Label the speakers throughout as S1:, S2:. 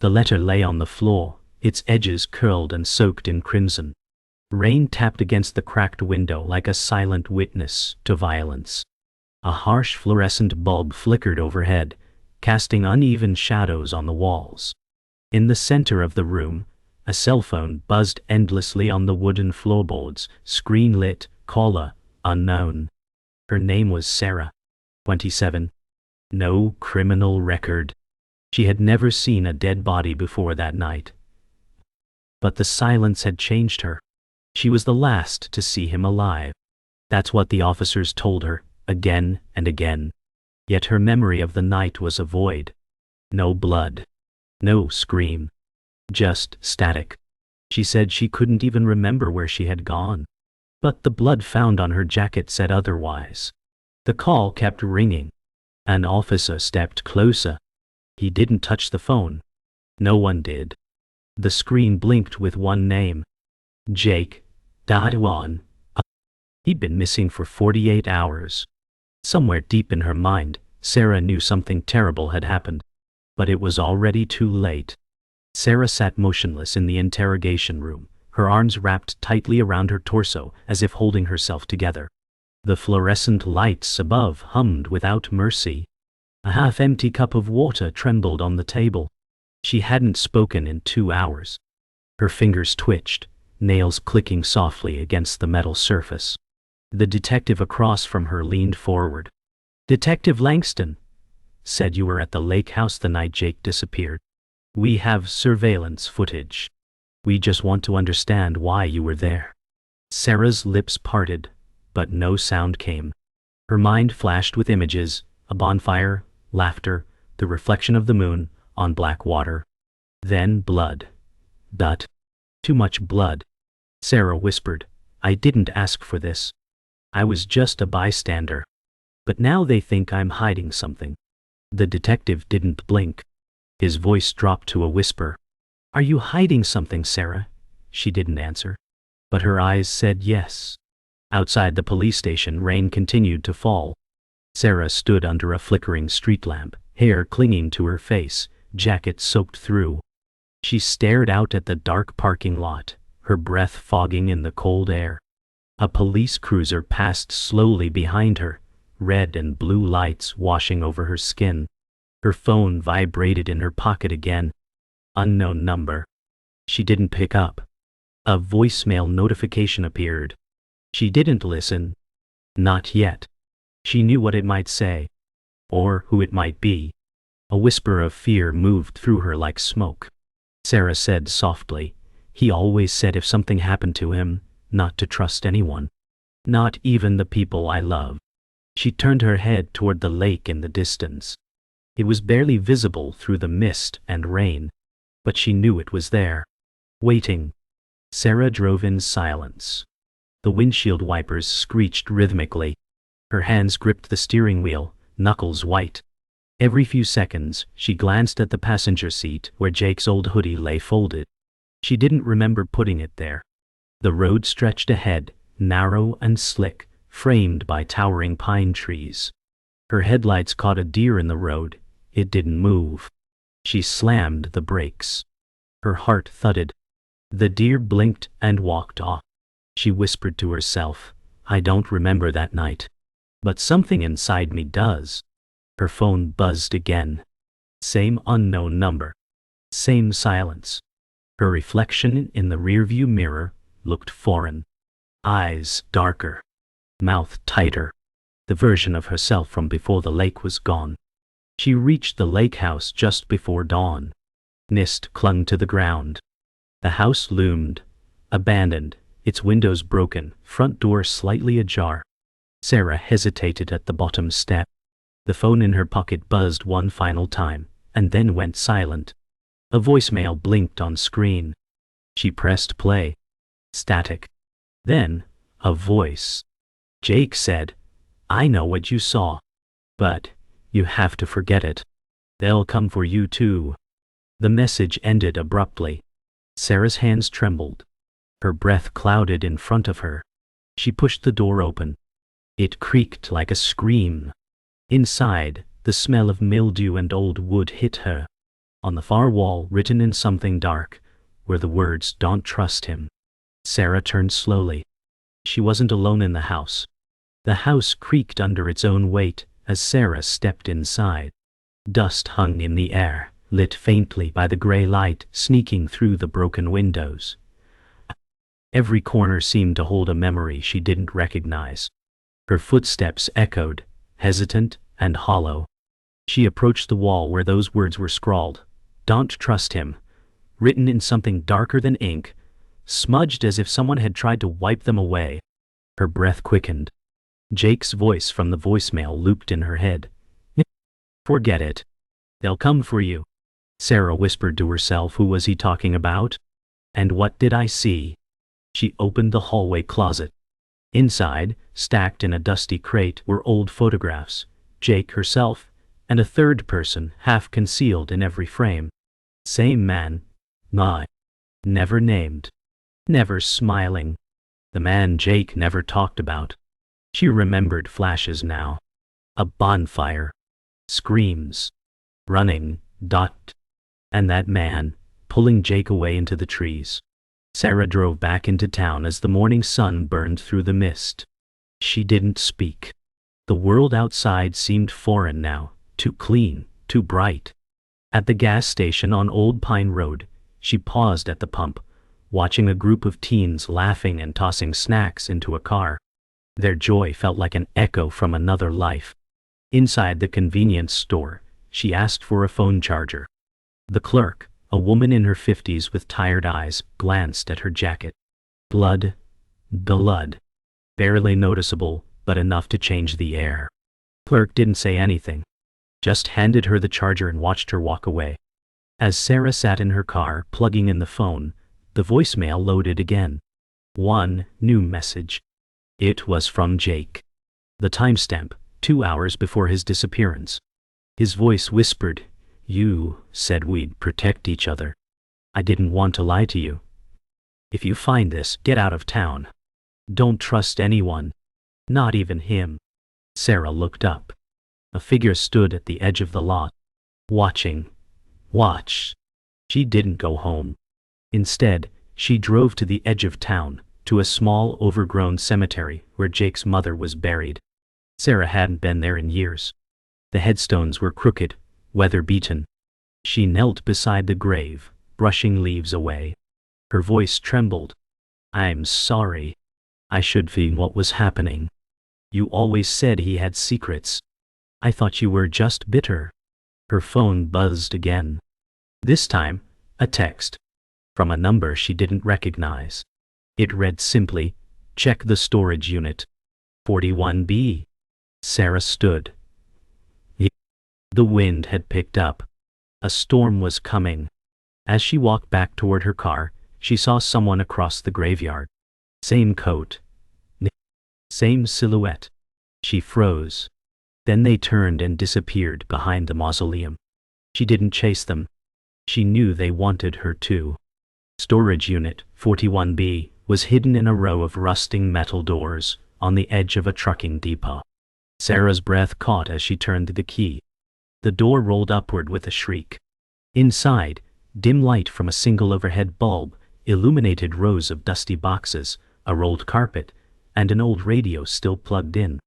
S1: The letter lay on the floor, its edges curled and soaked in crimson. Rain tapped against the cracked window like a silent witness to violence. A harsh fluorescent bulb flickered overhead, casting uneven shadows on the walls. In the center of the room, a cell phone buzzed endlessly on the wooden floorboards, screen lit, caller, unknown. Her name was Sarah. 27. No criminal record. She had never seen a dead body before that night. But the silence had changed her. She was the last to see him alive. That's what the officers told her, again and again. Yet her memory of the night was a void. No blood. No scream. Just static. She said she couldn't even remember where she had gone. But the blood found on her jacket said otherwise. The call kept ringing. An officer stepped closer. He didn't touch the phone. No one did. The screen blinked with one name. Jake Dawan. He'd been missing for 48 hours. Somewhere deep in her mind, Sarah knew something terrible had happened. But it was already too late. Sarah sat motionless in the interrogation room, her arms wrapped tightly around her torso as if holding herself together. The fluorescent lights above hummed without mercy. A half-empty cup of water trembled on the table. She hadn't spoken in 2 hours. Her fingers twitched, nails clicking softly against the metal surface. The detective across from her leaned forward. "Detective Langston said you were at the lake house the night Jake disappeared. We have surveillance footage. We just want to understand why you were there." Sarah's lips parted, but no sound came. Her mind flashed with images, a bonfire, laughter, the reflection of the moon on black water. Then blood. But too much blood. Sarah whispered, "I didn't ask for this. I was just a bystander. But now they think I'm hiding something." The detective didn't blink. His voice dropped to a whisper. "Are you hiding something, Sarah?" She didn't answer. But her eyes said yes. Outside the police station, rain continued to fall. Sarah stood under a flickering street lamp, hair clinging to her face, jacket soaked through. She stared out at the dark parking lot, her breath fogging in the cold air. A police cruiser passed slowly behind her, red and blue lights washing over her skin. Her phone vibrated in her pocket again. Unknown number. She didn't pick up. A voicemail notification appeared. She didn't listen. Not yet. She knew what it might say. Or who it might be. A whisper of fear moved through her like smoke. Sarah said softly, "He always said if something happened to him, not to trust anyone. Not even the people I love." She turned her head toward the lake in the distance. It was barely visible through the mist and rain, but she knew it was there, waiting. Sarah drove in silence. The windshield wipers screeched rhythmically. Her hands gripped the steering wheel, knuckles white. Every few seconds, she glanced at the passenger seat where Jake's old hoodie lay folded. She didn't remember putting it there. The road stretched ahead, narrow and slick, framed by towering pine trees. Her headlights caught a deer in the road. It didn't move. She slammed the brakes. Her heart thudded. The deer blinked and walked off. She whispered to herself, "I don't remember that night. But something inside me does." Her phone buzzed again. Same unknown number. Same silence. Her reflection in the rearview mirror looked foreign. Eyes darker. Mouth tighter. The version of herself from before the lake was gone. She reached the lake house just before dawn. Mist clung to the ground. The house loomed, abandoned, its windows broken, front door slightly ajar. Sarah hesitated at the bottom step. The phone in her pocket buzzed one final time, and then went silent. A voicemail blinked on screen. She pressed play. Static. Then, a voice. Jake said, "I know what you saw. But you have to forget it. They'll come for you too." The message ended abruptly. Sarah's hands trembled. Her breath clouded in front of her. She pushed the door open. It creaked like a scream. Inside, the smell of mildew and old wood hit her. On the far wall, written in something dark, were the words, "Don't trust him." Sarah turned slowly. She wasn't alone in the house. The house creaked under its own weight as Sarah stepped inside. Dust hung in the air, lit faintly by the gray light sneaking through the broken windows. Every corner seemed to hold a memory she didn't recognize. Her footsteps echoed, hesitant and hollow. She approached the wall where those words were scrawled, "Don't trust him," written in something darker than ink, smudged as if someone had tried to wipe them away. Her breath quickened. Jake's voice from the voicemail looped in her head. "Forget it. They'll come for you." Sarah whispered to herself, who was he talking about? And what did I see? She opened the hallway closet. Inside, stacked in a dusty crate, were old photographs, Jake herself, and a third person half concealed in every frame. Same man, never named, never smiling. The man Jake never talked about. She remembered flashes now. A bonfire. Screams. Running. And that man, pulling Jake away into the trees. Sarah drove back into town as the morning sun burned through the mist. She didn't speak. The world outside seemed foreign now, too clean, too bright. At the gas station on Old Pine Road, she paused at the pump, watching a group of teens laughing and tossing snacks into a car. Their joy felt like an echo from another life. Inside the convenience store, she asked for a phone charger. The clerk, a woman in her 50s with tired eyes, glanced at her jacket. Blood. Barely noticeable, but enough to change the air. Clerk didn't say anything. Just handed her the charger and watched her walk away. As Sarah sat in her car, plugging in the phone, the voicemail loaded again. One new message. It was from Jake. The timestamp, 2 hours before his disappearance. His voice whispered, "You said we'd protect each other. I didn't want to lie to you. If you find this, get out of town. Don't trust anyone. Not even him." Sarah looked up. A figure stood at the edge of the lot. Watching. She didn't go home. Instead, she drove to the edge of town, to a small overgrown cemetery where Jake's mother was buried. Sarah hadn't been there in years. The headstones were crooked, weather-beaten. She knelt beside the grave, brushing leaves away. Her voice trembled. "I'm sorry. I should feel what was happening. You always said he had secrets. I thought you were just bitter." Her phone buzzed again. This time, a text. From a number she didn't recognize. It read simply, "Check the storage unit. 41B. Sarah stood. The wind had picked up. A storm was coming. As she walked back toward her car, she saw someone across the graveyard. Same coat. Same silhouette. She froze. Then they turned and disappeared behind the mausoleum. She didn't chase them. She knew they wanted her to. Storage unit 41B was hidden in a row of rusting metal doors on the edge of a trucking depot. Sarah's breath caught as she turned the key. The door rolled upward with a shriek. Inside, dim light from a single overhead bulb illuminated rows of dusty boxes, a rolled carpet, and an old radio still plugged in.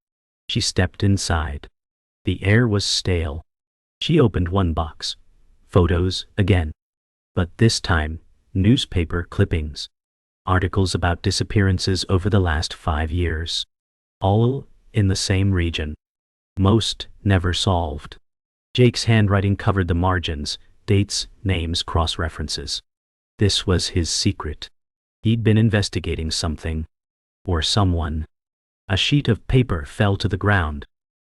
S1: She stepped inside. The air was stale. She opened one box. Photos again. But this time, newspaper clippings. Articles about disappearances over the last 5 years. All in the same region. Most never solved. Jake's handwriting covered the margins, dates, names, cross-references. This was his secret. He'd been investigating something. Or someone. A sheet of paper fell to the ground.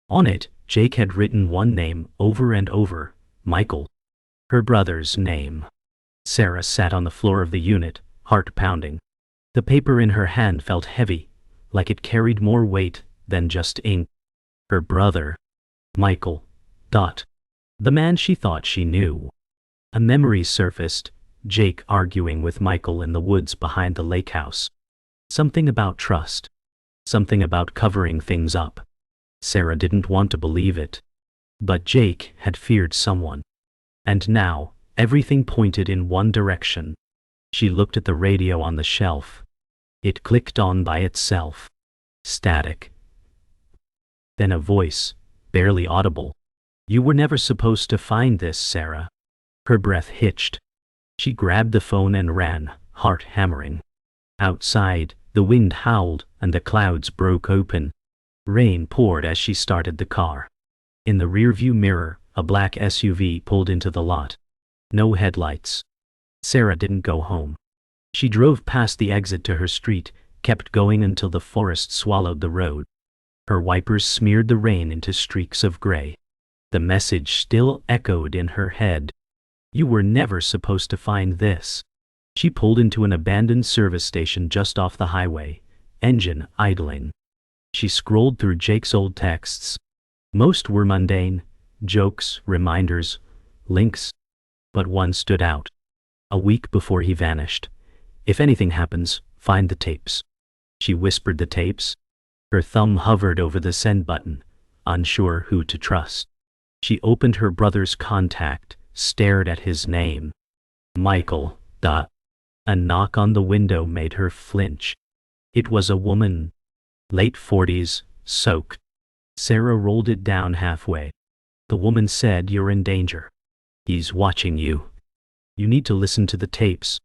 S1: On it, Jake had written one name over and over, Michael. Her brother's name. Sarah sat on the floor of the unit, heart pounding. The paper in her hand felt heavy, like it carried more weight than just ink. Her brother. Michael. The man she thought she knew. A memory surfaced, Jake arguing with Michael in the woods behind the lake house. Something about trust. Something about covering things up. Sarah didn't want to believe it. But Jake had feared someone. And now, Everything pointed in one direction. She looked at the radio on the shelf. It clicked on by itself. Static. Then a voice, barely audible. "You were never supposed to find this, Sarah." Her breath hitched. She grabbed the phone and ran, heart hammering. Outside, the wind howled and the clouds broke open. Rain poured as she started the car. In the rearview mirror, a black SUV pulled into the lot. No headlights. Sarah didn't go home. She drove past the exit to her street, kept going until the forest swallowed the road. Her wipers smeared the rain into streaks of gray. The message still echoed in her head. "You were never supposed to find this." She pulled into an abandoned service station just off the highway, engine idling. She scrolled through Jake's old texts. Most were mundane, jokes, reminders, links. But one stood out. A week before he vanished. "If anything happens, find the tapes." She whispered the tapes. Her thumb hovered over the send button, unsure who to trust. She opened her brother's contact, stared at his name. Michael. A knock on the window made her flinch. It was a woman. Late 40s, soaked. Sarah rolled it down halfway. The woman said, "You're in danger. He's watching you. You need to listen to the tapes."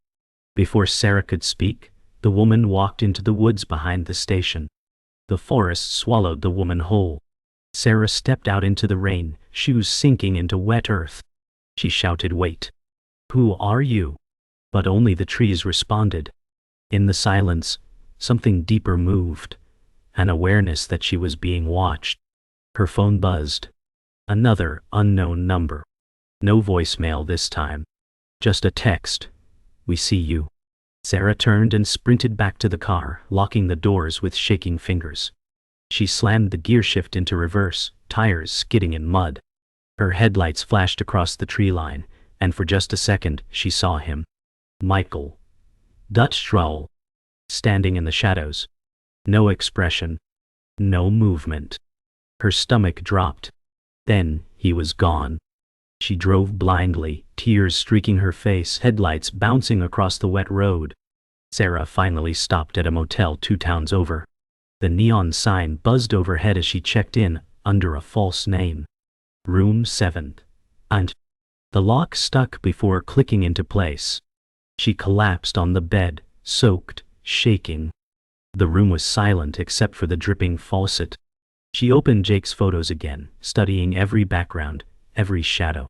S1: Before Sarah could speak, the woman walked into the woods behind the station. The forest swallowed the woman whole. Sarah stepped out into the rain, shoes sinking into wet earth. She shouted, "Wait. Who are you?" But only the trees responded. In the silence, something deeper moved, an awareness that she was being watched. Her phone buzzed. Another unknown number. No voicemail this time. Just a text. "We see you." Sarah turned and sprinted back to the car, locking the doors with shaking fingers. She slammed the gear shift into reverse, tires skidding in mud. Her headlights flashed across the tree line, and for just a second she saw him. Michael. Dutch Schrull. Standing in the shadows. No expression. No movement. Her stomach dropped. Then he was gone. She drove blindly, tears streaking her face, headlights bouncing across the wet road. Sarah finally stopped at a motel 2 towns over. The neon sign buzzed overhead as she checked in, under a false name. Room 7. And the lock stuck before clicking into place. She collapsed on the bed, soaked, shaking. The room was silent except for the dripping faucet. She opened Jake's photos again, studying every background, every shadow.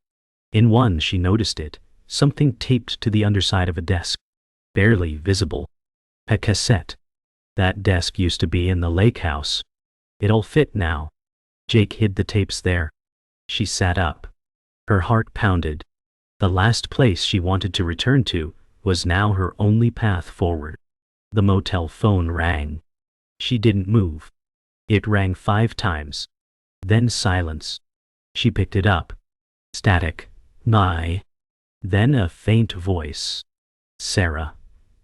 S1: In one she noticed it, something taped to the underside of a desk. Barely visible. A cassette. That desk used to be in the lake house. It all fit now. Jake hid the tapes there. She sat up. Her heart pounded. The last place she wanted to return to was now her only path forward. The motel phone rang. She didn't move. It rang 5 times. Then silence. She picked it up. Static. "My." Then a faint voice. "Sarah.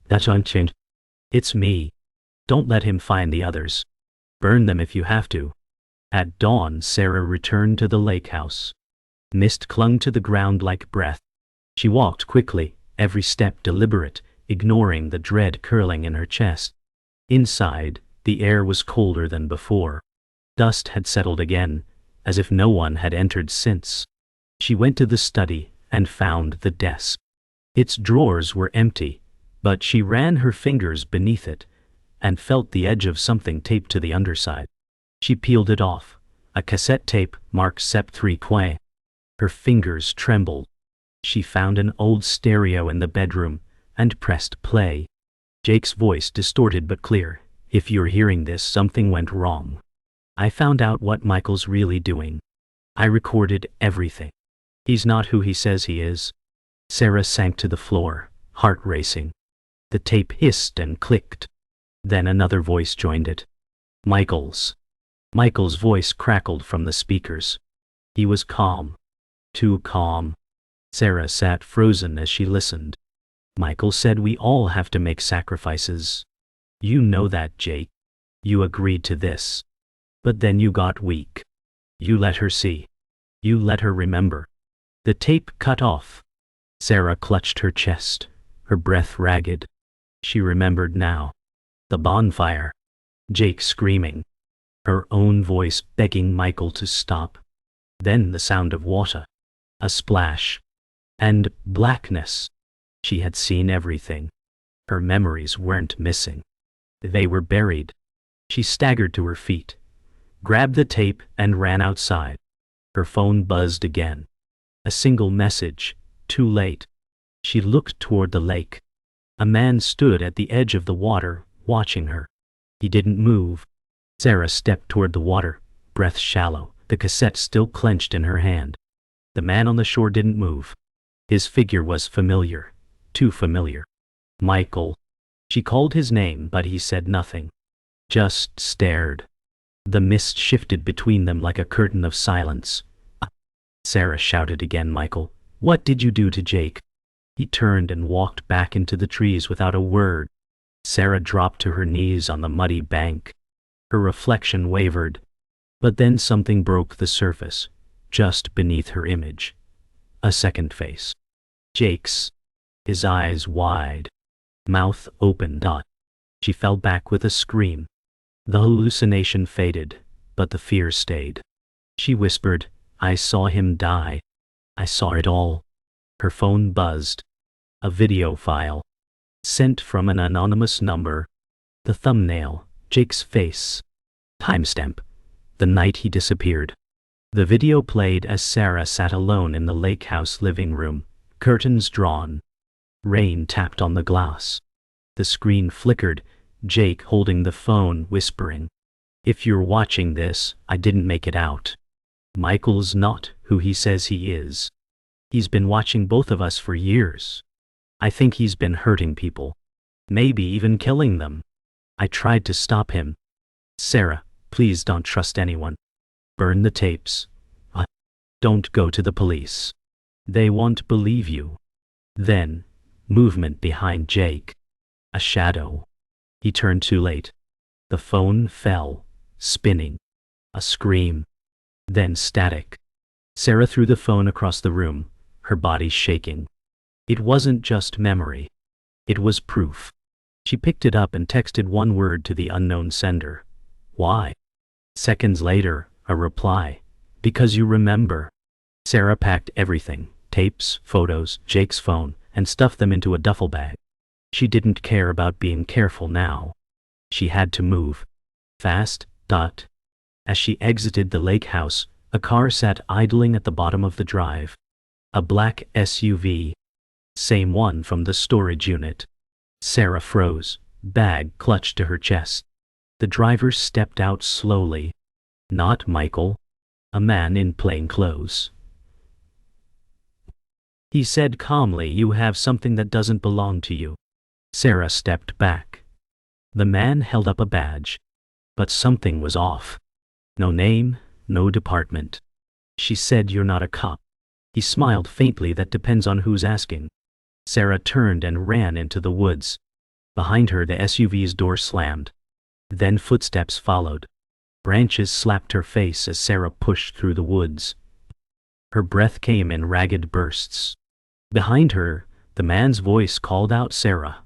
S1: That's unchanged. It's me. Don't let him find the others. Burn them if you have to." At dawn, Sarah returned to the lake house. Mist clung to the ground like breath. She walked quickly, every step deliberate, ignoring the dread curling in her chest. Inside, the air was colder than before. Dust had settled again, as if no one had entered since. She went to the study and found the desk. Its drawers were empty, but she ran her fingers beneath it and felt the edge of something taped to the underside. She peeled it off, a cassette tape marked Sep 3 Quay. Her fingers trembled. She found an old stereo in the bedroom and pressed play. Jake's voice, distorted but clear. "If you're hearing this, something went wrong. I found out what Michael's really doing. I recorded everything. He's not who he says he is." Sarah sank to the floor, heart racing. The tape hissed and clicked. Then another voice joined it. Michael's. Michael's voice crackled from the speakers. He was calm. Too calm. Sarah sat frozen as she listened. "Michael said we all have to make sacrifices. You know that, Jake. You agreed to this. But then you got weak. You let her see. You let her remember." The tape cut off. Sarah clutched her chest, her breath ragged. She remembered now. The bonfire. Jake screaming. Her own voice begging Michael to stop. Then the sound of water. A splash. And blackness. She had seen everything. Her memories weren't missing. They were buried. She staggered to her feet, grabbed the tape and ran outside. Her phone buzzed again. A single message. Too late. She looked toward the lake. A man stood at the edge of the water, watching her. He didn't move. Sarah stepped toward the water, breath shallow, the cassette still clenched in her hand. The man on the shore didn't move. His figure was familiar. Too familiar. Michael. She called his name, but he said nothing. Just stared. The mist shifted between them like a curtain of silence. Sarah shouted again, Michael, what did you do to Jake? He turned and walked back into the trees without a word. Sarah dropped to her knees on the muddy bank. Her reflection wavered. But then something broke the surface, just beneath her image. A second face. Jake's. His eyes wide. Mouth open. She fell back with a scream. The hallucination faded, but the fear stayed. She whispered, I saw him die. I saw it all. Her phone buzzed. A video file. Sent from an anonymous number. The thumbnail, Jake's face. Timestamp. The night he disappeared. The video played as Sarah sat alone in the lake house living room, curtains drawn. Rain tapped on the glass. The screen flickered, Jake holding the phone, whispering, if you're watching this, I didn't make it out. Michael's not who he says he is. He's been watching both of us for years. I think he's been hurting people. Maybe even killing them. I tried to stop him. Sarah, please don't trust anyone. Burn the tapes. Don't go to the police. They won't believe you. Then, movement behind Jake. A shadow. He turned too late. The phone fell, spinning. A scream. Then static. Sarah threw the phone across the room, her body shaking. It wasn't just memory. It was proof. She picked it up and texted one word to the unknown sender. Why? Seconds later, a reply. Because you remember. Sarah packed everything, tapes, photos, Jake's phone, and stuffed them into a duffel bag. She didn't care about being careful now. She had to move. Fast. As she exited the lake house, a car sat idling at the bottom of the drive. A black SUV. Same one from the storage unit. Sarah froze, bag clutched to her chest. The driver stepped out slowly. Not Michael. A man in plain clothes. He said calmly, you have something that doesn't belong to you. Sarah stepped back. The man held up a badge. But something was off. No name, no department. She said, you're not a cop. He smiled faintly, that depends on who's asking. Sarah turned and ran into the woods. Behind her, the SUV's door slammed. Then footsteps followed. Branches slapped her face as Sarah pushed through the woods. Her breath came in ragged bursts. Behind her, the man's voice called out, Sarah.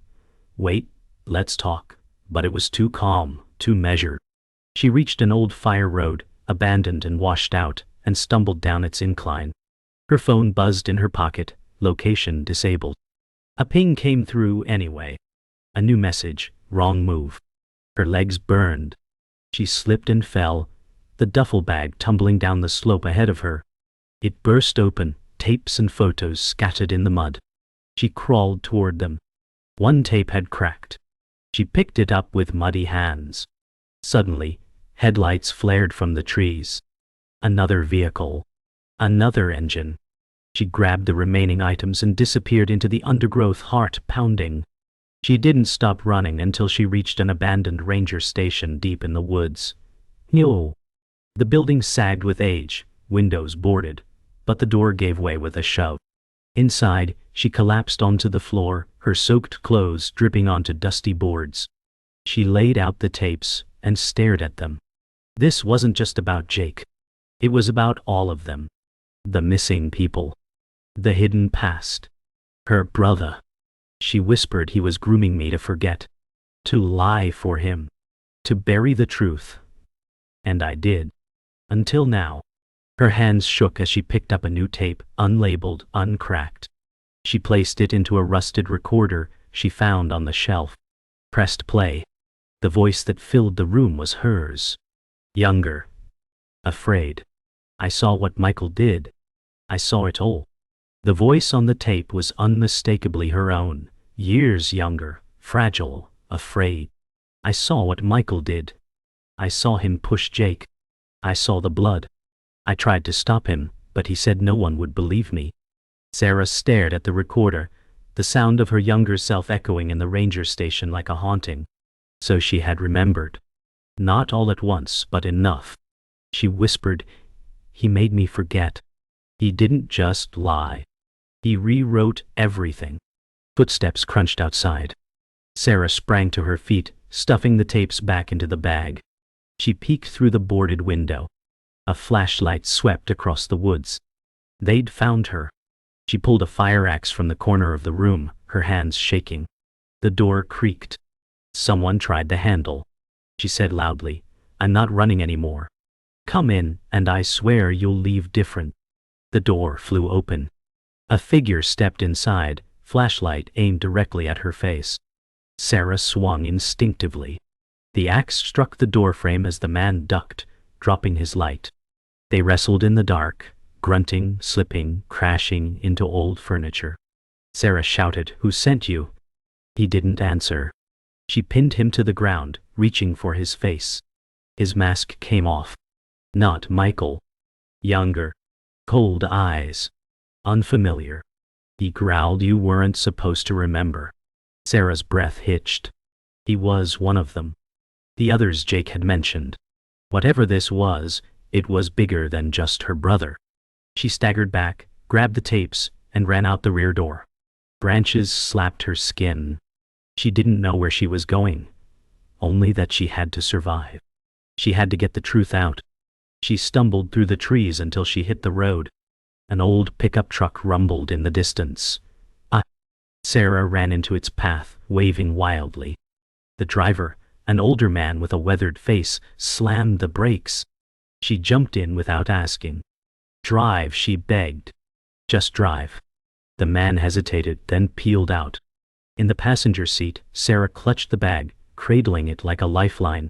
S1: Wait, let's talk. But it was too calm, too measured. She reached an old fire road, abandoned and washed out, and stumbled down its incline. Her phone buzzed in her pocket, location disabled. A ping came through anyway. A new message, wrong move. Her legs burned. She slipped and fell, the duffel bag tumbling down the slope ahead of her. It burst open, tapes and photos scattered in the mud. She crawled toward them. One tape had cracked. She picked it up with muddy hands. Suddenly, headlights flared from the trees. Another vehicle. Another engine. She grabbed the remaining items and disappeared into the undergrowth, heart pounding. She didn't stop running until she reached an abandoned ranger station deep in the woods. No. The building sagged with age, windows boarded, but the door gave way with a shove. Inside, she collapsed onto the floor, her soaked clothes dripping onto dusty boards. She laid out the tapes and stared at them. This wasn't just about Jake. It was about all of them. The missing people. The hidden past. Her brother. She whispered he was grooming me to forget. To lie for him. To bury the truth. And I did. Until now. Her hands shook as she picked up a new tape, unlabeled, uncracked. She placed it into a rusted recorder she found on the shelf. Pressed play. The voice that filled the room was hers. Younger. Afraid. I saw what Michael did. I saw it all. The voice on the tape was unmistakably her own. Years younger, fragile, afraid. I saw what Michael did. I saw him push Jake. I saw the blood. I tried to stop him, but he said no one would believe me. Sarah stared at the recorder, the sound of her younger self echoing in the ranger station like a haunting. So she had remembered. Not all at once, but enough. She whispered, "He made me forget. He didn't just lie. He rewrote everything." Footsteps crunched outside. Sarah sprang to her feet, stuffing the tapes back into the bag. She peeked through the boarded window. A flashlight swept across the woods. They'd found her. She pulled a fire axe from the corner of the room, her hands shaking. The door creaked. Someone tried the handle. She said loudly, "I'm not running anymore. Come in, and I swear you'll leave different." The door flew open. A figure stepped inside, flashlight aimed directly at her face. Sarah swung instinctively. The axe struck the doorframe as the man ducked, dropping his light. They wrestled in the dark, grunting, slipping, crashing into old furniture. Sarah shouted, "Who sent you?" He didn't answer. She pinned him to the ground, reaching for his face. His mask came off. Not Michael. Younger. Cold eyes. Unfamiliar. He growled, "You weren't supposed to remember." Sarah's breath hitched. He was one of them. The others Jake had mentioned. Whatever this was, it was bigger than just her brother. She staggered back, grabbed the tapes, and ran out the rear door. Branches slapped her skin. She didn't know where she was going, only that she had to survive. She had to get the truth out. She stumbled through the trees until she hit the road. An old pickup truck rumbled in the distance. Sarah ran into its path, waving wildly. The driver, an older man with a weathered face, slammed the brakes. She jumped in without asking. "Drive," she begged. "Just drive." The man hesitated, then peeled out. In the passenger seat, Sarah clutched the bag, cradling it like a lifeline.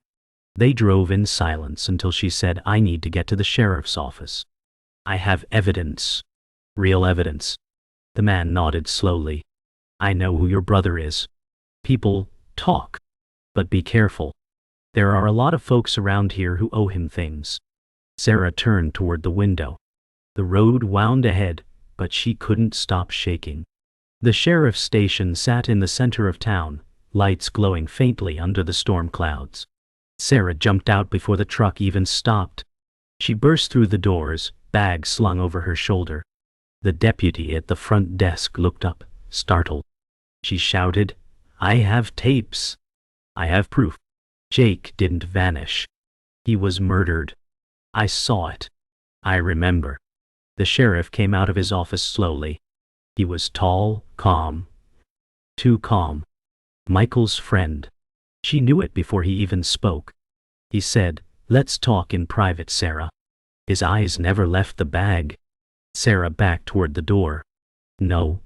S1: They drove in silence until she said, "I need to get to the sheriff's office. I have evidence. Real evidence." The man nodded slowly. "I know who your brother is. People talk. But be careful. There are a lot of folks around here who owe him things." Sarah turned toward the window. The road wound ahead, but she couldn't stop shaking. The sheriff's station sat in the center of town, lights glowing faintly under the storm clouds. Sarah jumped out before the truck even stopped. She burst through the doors, bag slung over her shoulder. The deputy at the front desk looked up, startled. She shouted, "I have tapes. I have proof. Jake didn't vanish. He was murdered. I saw it. I remember." The sheriff came out of his office slowly. He was tall, calm. Too calm. Michael's friend. She knew it before he even spoke. He said, "Let's talk in private, Sarah." His eyes never left the bag. Sarah backed toward the door. "No,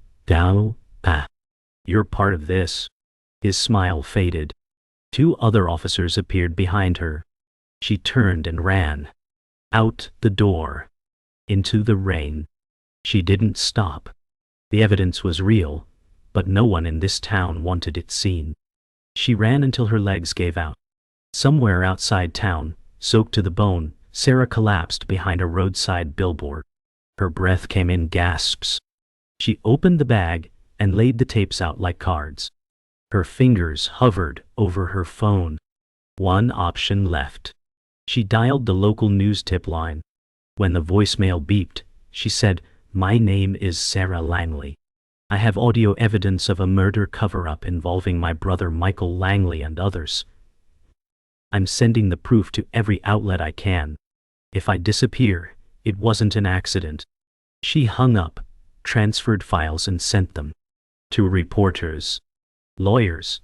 S1: you're part of this." His smile faded. Two other officers appeared behind her. She turned and ran. Out the door. Into the rain. She didn't stop. The evidence was real, but no one in this town wanted it seen. She ran until her legs gave out. Somewhere outside town, soaked to the bone, Sarah collapsed behind a roadside billboard. Her breath came in gasps. She opened the bag and laid the tapes out like cards. Her fingers hovered over her phone. One option left. She dialed the local news tip line. When the voicemail beeped, she said, "My name is Sarah Langley. I have audio evidence of a murder cover-up involving my brother Michael Langley and others. I'm sending the proof to every outlet I can. If I disappear, it wasn't an accident." She hung up, transferred files and sent them. Two reporters. Lawyers.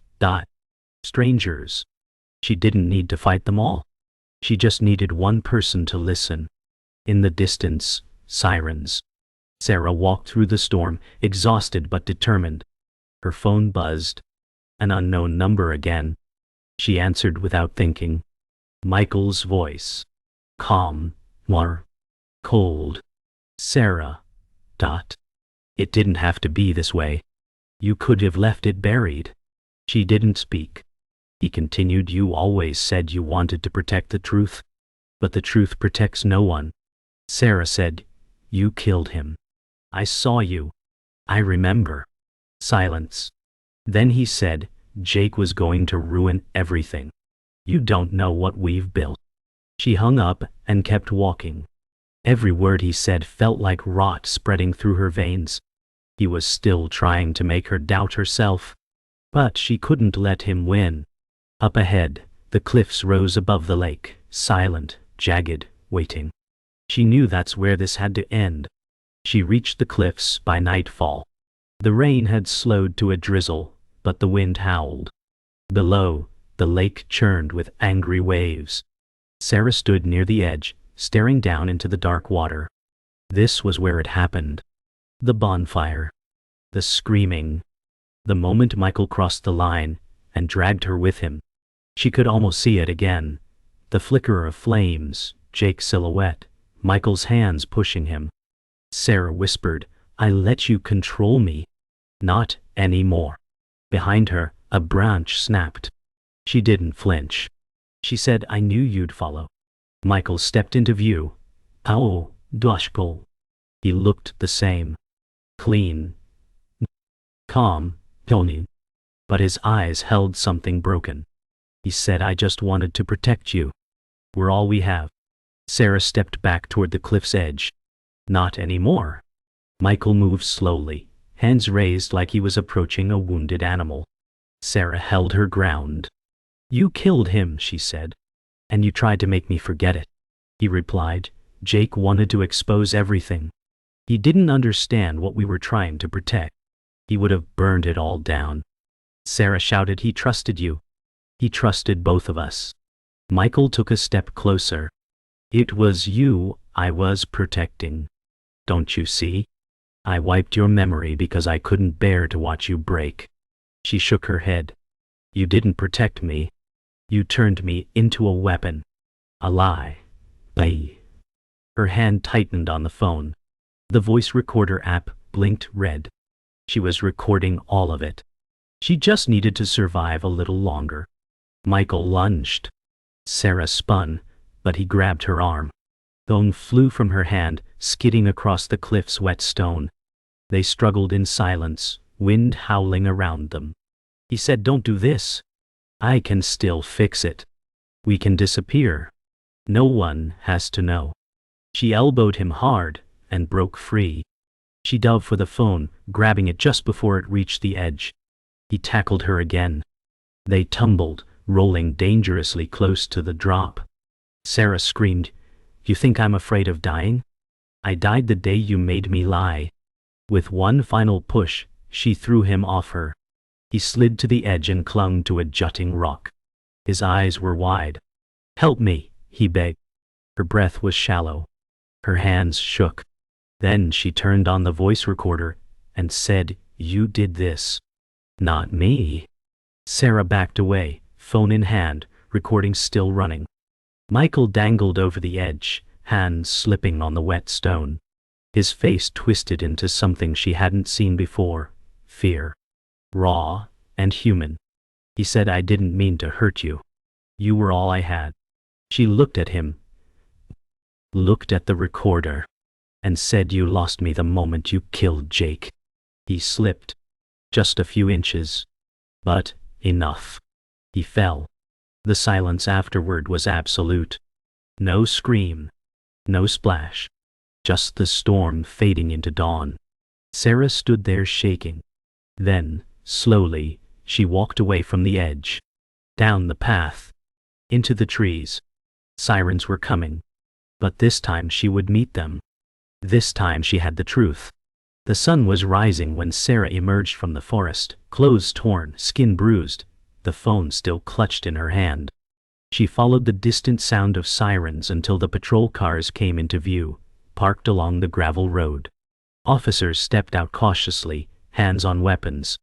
S1: Strangers. She didn't need to fight them all. She just needed one person to listen. In the distance, sirens. Sarah walked through the storm, exhausted but determined. Her phone buzzed. An unknown number again. She answered without thinking. Michael's voice. Calm. More. Cold. Sarah. It didn't have to be this way. You could have left it buried. She didn't speak. He continued, you always said you wanted to protect the truth. But the truth protects no one. Sarah said, you killed him. I saw you. I remember. Silence. Then he said, Jake was going to ruin everything. You don't know what we've built. She hung up and kept walking. Every word he said felt like rot spreading through her veins. He was still trying to make her doubt herself. But she couldn't let him win. Up ahead, the cliffs rose above the lake, silent, jagged, waiting. She knew that's where this had to end. She reached the cliffs by nightfall. The rain had slowed to a drizzle, but the wind howled. Below, the lake churned with angry waves. Sarah stood near the edge, staring down into the dark water. This was where it happened. The bonfire. The screaming. The moment Michael crossed the line and dragged her with him. She could almost see it again. The flicker of flames, Jake's silhouette, Michael's hands pushing him. Sarah whispered, I let you control me. Not anymore. Behind her, a branch snapped. She didn't flinch. She said, I knew you'd follow. Michael stepped into view. Oh, Dushkol. He looked the same. Clean. Calm, Tony. But his eyes held something broken. He said, I just wanted to protect you. We're all we have. Sarah stepped back toward the cliff's edge. Not anymore. Michael moved slowly, hands raised like he was approaching a wounded animal. Sarah held her ground. You killed him, she said. And you tried to make me forget it. He replied, Jake wanted to expose everything. He didn't understand what we were trying to protect. He would have burned it all down. Sarah shouted, he trusted you. He trusted both of us. Michael took a step closer. It was you I was protecting. Don't you see? I wiped your memory because I couldn't bear to watch you break. She shook her head. You didn't protect me. You turned me into a weapon. A lie. Bye. Her hand tightened on the phone. The voice recorder app blinked red. She was recording all of it. She just needed to survive a little longer. Michael lunged. Sarah spun, but he grabbed her arm. Phone flew from her hand, skidding across the cliff's wet stone. They struggled in silence, wind howling around them. He said, don't do this. I can still fix it. We can disappear. No one has to know. She elbowed him hard and broke free. She dove for the phone, grabbing it just before it reached the edge. He tackled her again. They tumbled, rolling dangerously close to the drop. Sarah screamed, You think I'm afraid of dying? I died the day you made me lie. With one final push, she threw him off her. He slid to the edge and clung to a jutting rock. His eyes were wide. Help me, he begged. Her breath was shallow. Her hands shook. Then she turned on the voice recorder and said, You did this. Not me. Sarah backed away, phone in hand, recording still running. Michael dangled over the edge, hands slipping on the wet stone. His face twisted into something she hadn't seen before, fear. Raw and human. He said, I didn't mean to hurt you. You were all I had. She looked at him, looked at the recorder, and said, You lost me the moment you killed Jake. He slipped. Just a few inches. But enough. He fell. The silence afterward was absolute. No scream. No splash. Just the storm fading into dawn. Sarah stood there shaking. Then, slowly, she walked away from the edge. Down the path. Into the trees. Sirens were coming. But this time she would meet them. This time she had the truth. The sun was rising when Sarah emerged from the forest, clothes torn, skin bruised, the phone still clutched in her hand. She followed the distant sound of sirens until the patrol cars came into view, parked along the gravel road. Officers stepped out cautiously, hands on weapons.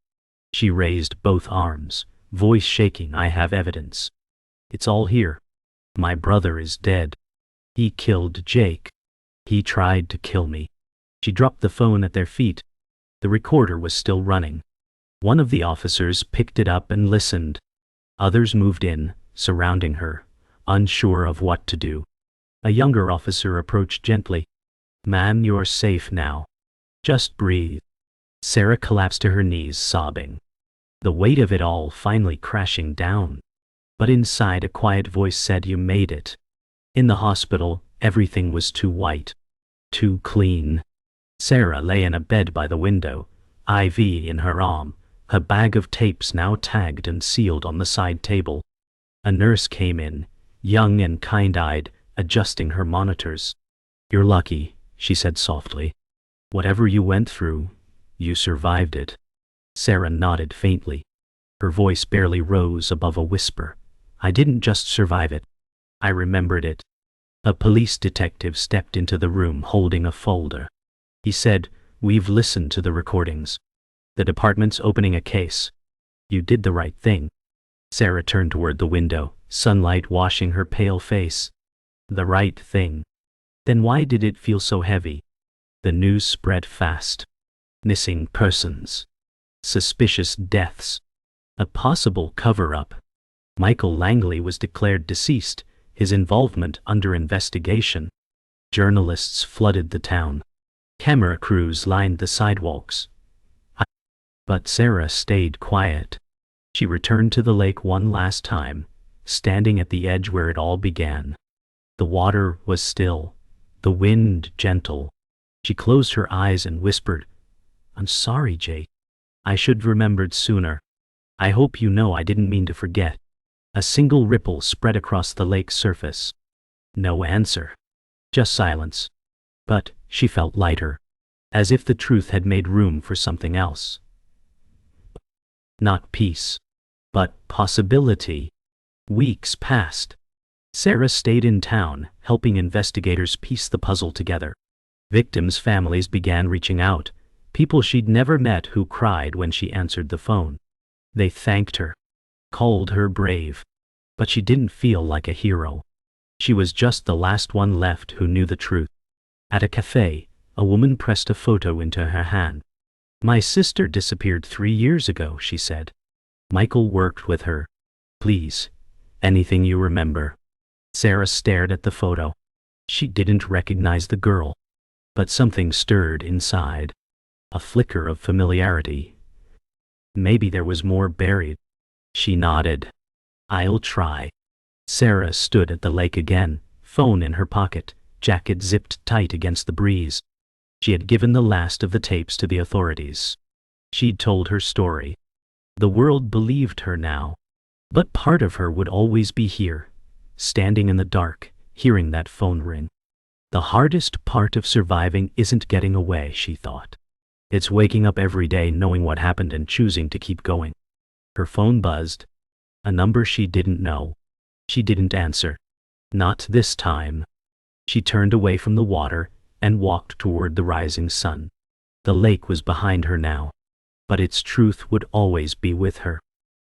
S1: She raised both arms, voice shaking. "I have evidence. It's all here. My brother is dead. He killed Jake. He tried to kill me." She dropped the phone at their feet. The recorder was still running. One of the officers picked it up and listened. Others moved in, surrounding her, unsure of what to do. A younger officer approached gently. "Ma'am, you're safe now. Just breathe." Sarah collapsed to her knees, sobbing. The weight of it all finally crashing down. But inside, a quiet voice said, "You made it." In the hospital, everything was too white, too clean. Sarah lay in a bed by the window, IV in her arm, her bag of tapes now tagged and sealed on the side table. A nurse came in, young and kind-eyed, adjusting her monitors. "You're lucky," she said softly. "Whatever you went through, you survived it." Sarah nodded faintly. Her voice barely rose above a whisper. "I didn't just survive it. I remembered it." A police detective stepped into the room holding a folder. He said, "We've listened to the recordings. The department's opening a case. You did the right thing." Sarah turned toward the window, sunlight washing her pale face. The right thing. Then why did it feel so heavy? The news spread fast. Missing persons. Suspicious deaths. A possible cover-up. Michael Langley was declared deceased, his involvement under investigation. Journalists flooded the town. Camera crews lined the sidewalks. But Sarah stayed quiet. She returned to the lake one last time, standing at the edge where it all began. The water was still, the wind gentle. She closed her eyes and whispered, "I'm sorry, Jake. I should have remembered sooner. I hope you know I didn't mean to forget." A single ripple spread across the lake's surface. No answer. Just silence. But she felt lighter, as if the truth had made room for something else. Not peace, but possibility. Weeks passed. Sarah stayed in town, helping investigators piece the puzzle together. Victims' families began reaching out, people she'd never met who cried when she answered the phone. They thanked her, called her brave, but she didn't feel like a hero. She was just the last one left who knew the truth. At a cafe, a woman pressed a photo into her hand. "My sister disappeared 3 years ago," she said. "Michael worked with her. Please, anything you remember." Sarah stared at the photo. She didn't recognize the girl, but something stirred inside. A flicker of familiarity. Maybe there was more buried. She nodded. "I'll try." Sarah stood at the lake again, phone in her pocket, jacket zipped tight against the breeze. She had given the last of the tapes to the authorities. She'd told her story. The world believed her now. But part of her would always be here, standing in the dark, hearing that phone ring. The hardest part of surviving isn't getting away, she thought. It's waking up every day knowing what happened and choosing to keep going. Her phone buzzed. A number she didn't know. She didn't answer. Not this time. She turned away from the water and walked toward the rising sun. The lake was behind her now, but its truth would always be with her.